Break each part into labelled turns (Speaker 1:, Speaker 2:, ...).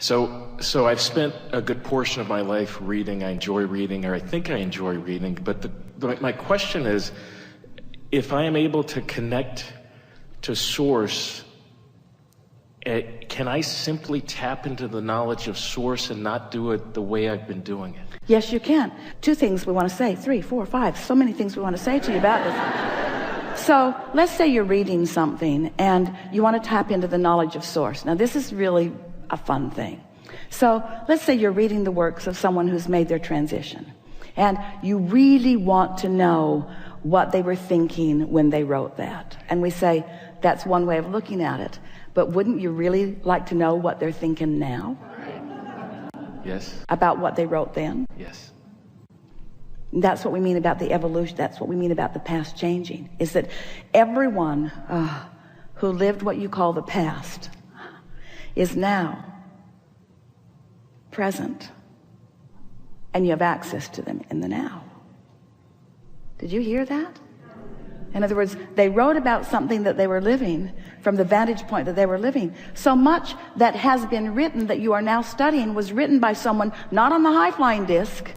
Speaker 1: So I've spent a good portion of my life reading. I enjoy reading, or I think I enjoy reading. But my question is, if I am able to connect to Source, can I simply tap into the knowledge of Source and not do it the way I've been doing it?
Speaker 2: Yes, you can. 2 things we want to say, 3, 4, 5, so many things we want to say to you about this. So let's say you're reading something and you want to tap into the knowledge of Source. Now this is really a fun thing. So let's say you're reading the works of someone who's made their transition, and you really want to know what they were thinking when they wrote that. And we say, that's one way of looking at it. But wouldn't you really like to know what they're thinking now?
Speaker 1: Yes.
Speaker 2: About what they wrote then?
Speaker 1: Yes.
Speaker 2: That's what we mean about the evolution. That's what we mean about the past changing, is that everyone who lived what you call the past is now present, and you have access to them in the now. Did you hear that? In other words, they wrote about something that they were living from the vantage point that they were living. So much that has been written that you are now studying was written by someone not on the high-flying disc,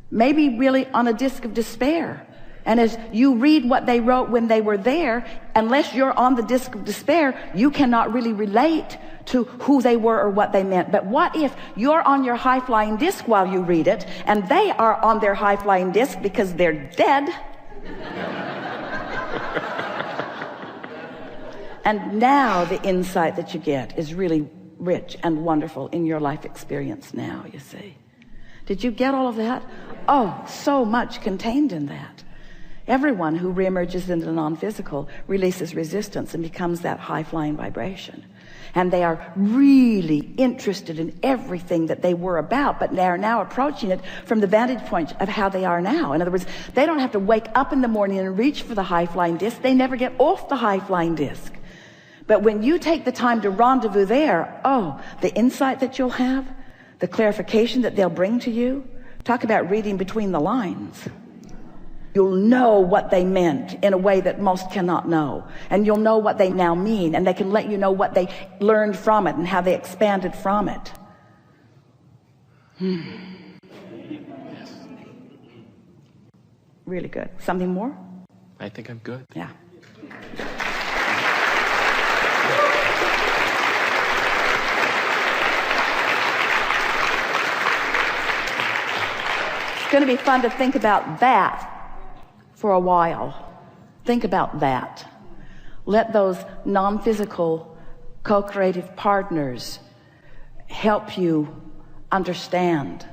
Speaker 2: maybe really on a disc of despair. And as you read what they wrote when they were there, unless you're on the disc of despair, you cannot really relate to who they were or what they meant. But what if you're on your high-flying disc while you read it, and they are on their high-flying disc because they're dead? And now the insight that you get is really rich and wonderful in your life experience now, you see. Did you get all of that? Oh, so much contained in that. Everyone who reemerges into the non-physical releases resistance and becomes that high-flying vibration. And they are really interested in everything that they were about, but they are now approaching it from the vantage point of how they are now. In other words, they don't have to wake up in the morning and reach for the high-flying disc. They never get off the high-flying disc. But when you take the time to rendezvous there, oh, the insight that you'll have, the clarification that they'll bring to you. Talk about reading between the lines. You'll know what they meant in a way that most cannot know. And you'll know what they now mean, and they can let you know what they learned from it and how they expanded from it.
Speaker 1: Yes.
Speaker 2: Really good. Something more?
Speaker 1: I think I'm good.
Speaker 2: Yeah. It's going to be fun to think about that for a while. Think about that. Let those non-physical co-creative partners help you understand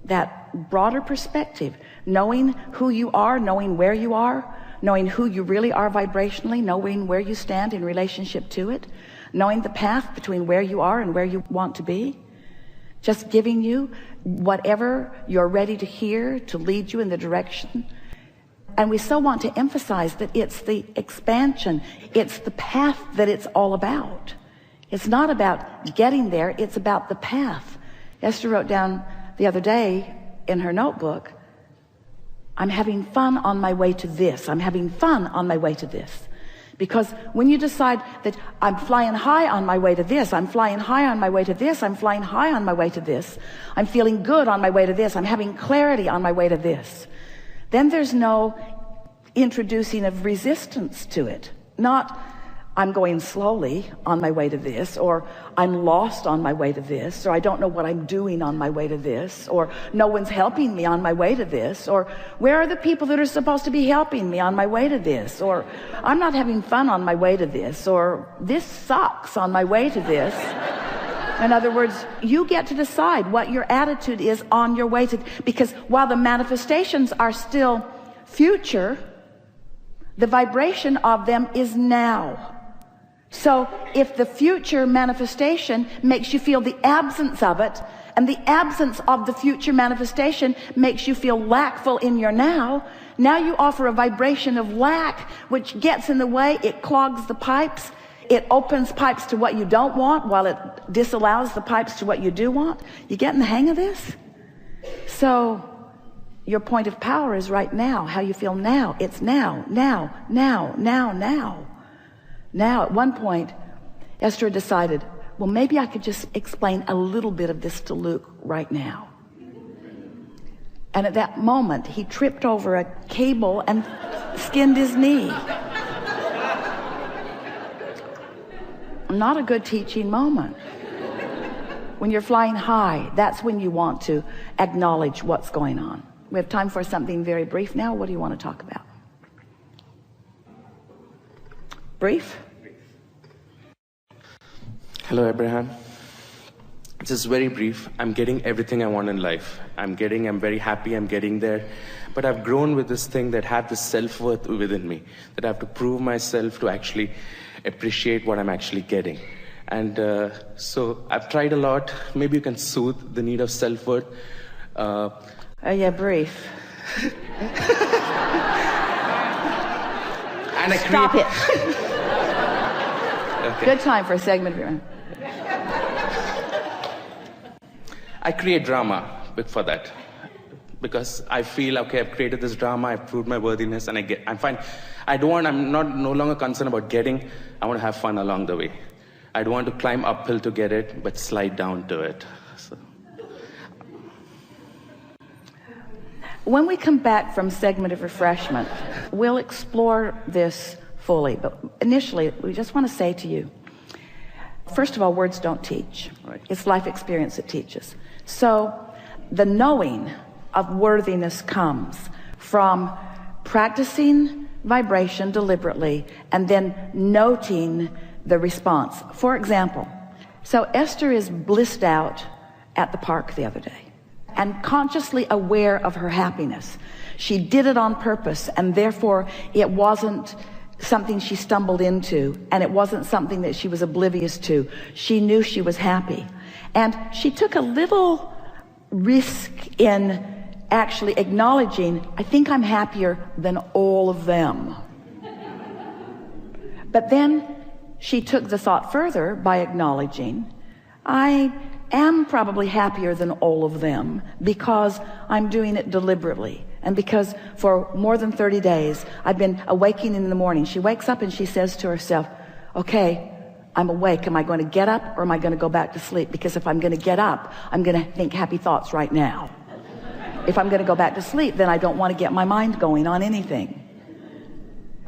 Speaker 2: that broader perspective, knowing who you are, knowing where you are, knowing who you really are vibrationally, knowing where you stand in relationship to it, knowing the path between where you are and where you want to be. Just giving you whatever you're ready to hear to lead you in the direction. And we so want to emphasize that it's the expansion, it's the path that it's all about. It's not about getting there, it's about the path. Esther wrote down the other day in her notebook, I'm having fun on my way to this. I'm having fun on my way to this. Because when you decide that I'm flying high on my way to this, I'm flying high on my way to this, I'm flying high on my way to this, I'm feeling good on my way to this, I'm having clarity on my way to this, then there's no introducing of resistance to it. Not, I'm going slowly on my way to this, or I'm lost on my way to this, or I don't know what I'm doing on my way to this, or no one's helping me on my way to this, or where are the people that are supposed to be helping me on my way to this, or I'm not having fun on my way to this, or this sucks on my way to this. In other words, you get to decide what your attitude is on your way to, because while the manifestations are still future, the vibration of them is now. So if the future manifestation makes you feel the absence of it, and the absence of the future manifestation makes you feel lackful in your now you offer a vibration of lack, which gets in the way. It clogs the pipes. It opens pipes to what you don't want, while it disallows the pipes to what you do want. You getting the hang of this? So your point of power is right now. How you feel now. It's now. Now, at one point, Esther decided, well, maybe I could just explain a little bit of this to Luke right now. And at that moment, he tripped over a cable and skinned his knee. Not a good teaching moment. When you're flying high, that's when you want to acknowledge what's going on. We have time for something very brief now. What do you want to talk about? Brief?
Speaker 3: Hello, Abraham. Just very brief. I'm getting everything I want in life. I'm very happy, I'm getting there. But I've grown with this thing that had this self-worth within me, that I have to prove myself to actually appreciate what I'm actually getting. And so I've tried a lot. Maybe you can soothe the need of self-worth.
Speaker 2: Yeah, brief.
Speaker 3: And
Speaker 2: Stop it.
Speaker 3: Okay.
Speaker 2: Good time for a segment.
Speaker 3: I create drama for that. Because I feel, okay, I've created this drama, I've proved my worthiness, and I'm fine. I'm no longer concerned about getting, I want to have fun along the way. I don't want to climb uphill to get it, but slide down to it. So.
Speaker 2: When we come back from segment of refreshment, we'll explore this fully. But initially, we just want to say to you, first of all, words don't teach.
Speaker 3: Right.
Speaker 2: It's life experience that teaches. So the knowing of worthiness comes from practicing vibration deliberately and then noting the response. For example, so Esther is blissed out at the park the other day and consciously aware of her happiness. She did it on purpose, and therefore it wasn't something she stumbled into, and it wasn't something that she was oblivious to. She knew she was happy, and she took a little risk in actually acknowledging, I think I'm happier than all of them. But then she took the thought further by acknowledging, I am probably happier than all of them because I'm doing it deliberately, and because for more than 30 days I've been awakening in the morning. She wakes up and she says to herself, okay, I'm awake. Am I going to get up or am I going to go back to sleep? Because if I'm going to get up, I'm going to think happy thoughts right now. If I'm going to go back to sleep, then I don't want to get my mind going on anything.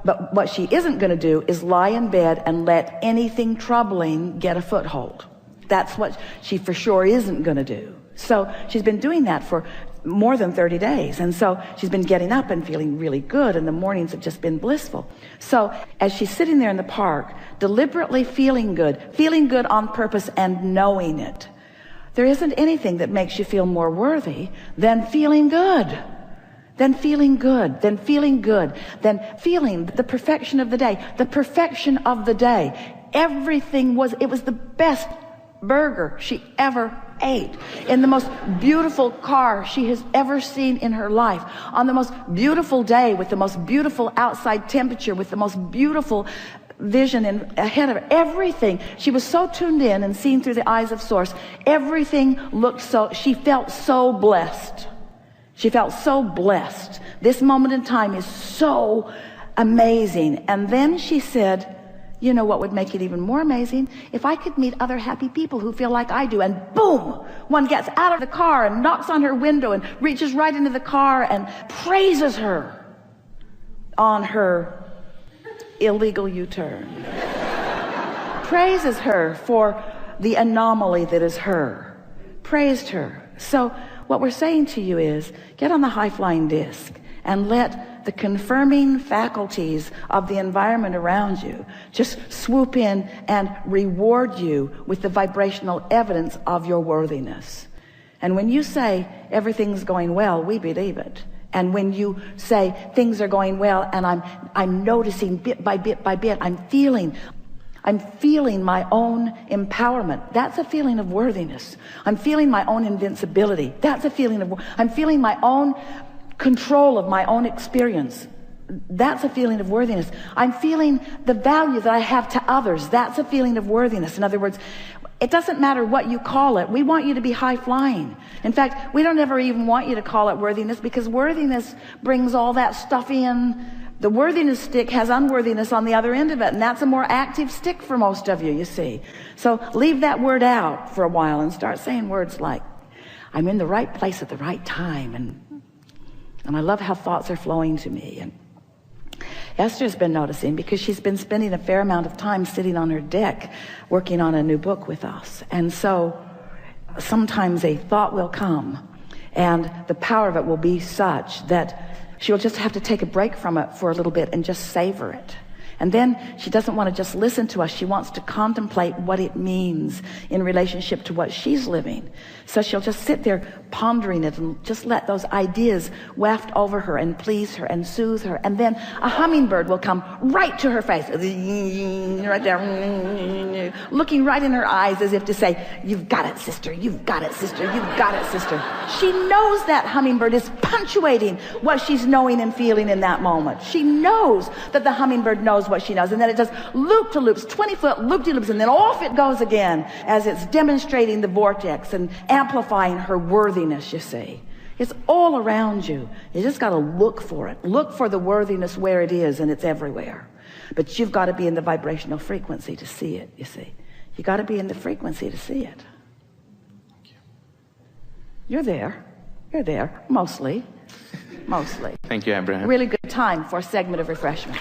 Speaker 2: But what she isn't going to do is lie in bed and let anything troubling get a foothold. That's what she for sure isn't going to do. So she's been doing that for more than 30 days. And so she's been getting up and feeling really good, and the mornings have just been blissful. So as she's sitting there in the park, deliberately feeling good on purpose and knowing it, there isn't anything that makes you feel more worthy than feeling good. Then feeling good, then feeling good, then feeling the perfection of the day, the perfection of the day. Everything it was the best burger she ever ate, in the most beautiful car she has ever seen in her life, on the most beautiful day, with the most beautiful outside temperature, with the most beautiful vision ahead of her. Everything, she was so tuned in and seen through the eyes of Source. Everything she felt so blessed. She felt so blessed. This moment in time is so amazing. And then she said, you know what would make it even more amazing? If I could meet other happy people who feel like I do. And boom, one gets out of the car and knocks on her window and reaches right into the car and praises her on her illegal U-turn. Praises her for the anomaly that is her. Praised her. So what we're saying to you is, get on the high-flying disc and let the confirming faculties of the environment around you just swoop in and reward you with the vibrational evidence of your worthiness. And when you say everything's going well, we believe it. And when you say things are going well and I'm noticing bit by bit by bit, I'm feeling my own empowerment. That's a feeling of worthiness. I'm feeling my own invincibility. That's a feeling of, I'm feeling my own control of my own experience. That's a feeling of worthiness. I'm feeling the value that I have to others. That's a feeling of worthiness. In other words, it doesn't matter what you call it. We want you to be high flying. In fact, we don't ever even want you to call it worthiness, because worthiness brings all that stuff in The worthiness stick has unworthiness on the other end of it, and that's a more active stick for most of you, you see. So leave that word out for a while and start saying words like, I'm in the right place at the right time, and I love how thoughts are flowing to me. And Esther's been noticing, because she's been spending a fair amount of time sitting on her deck working on a new book with us. And so sometimes a thought will come, and the power of it will be such that she'll just have to take a break from it for a little bit and just savor it. And then she doesn't want to just listen to us. She wants to contemplate what it means in relationship to what she's living. So she'll just sit there pondering it and just let those ideas waft over her and please her and soothe her. And then a hummingbird will come right to her face, right there, looking right in her eyes as if to say, you've got it, sister. You've got it, sister. You've got it, sister. She knows that hummingbird is punctuating what she's knowing and feeling in that moment. She knows that the hummingbird knows what she knows, and then it does loop-to-loops, 20-foot loop-de-loops, and then off it goes again as it's demonstrating the vortex and amplifying her worthiness, you see. It's all around you. You just got to look for it. Look for the worthiness where it is, and it's everywhere. But you've got to be in the vibrational frequency to see it, you see. You got to be in the frequency to see it. You're there. You're there, mostly. Mostly.
Speaker 3: Thank you, Abraham.
Speaker 2: Really good time for a segment of refreshment.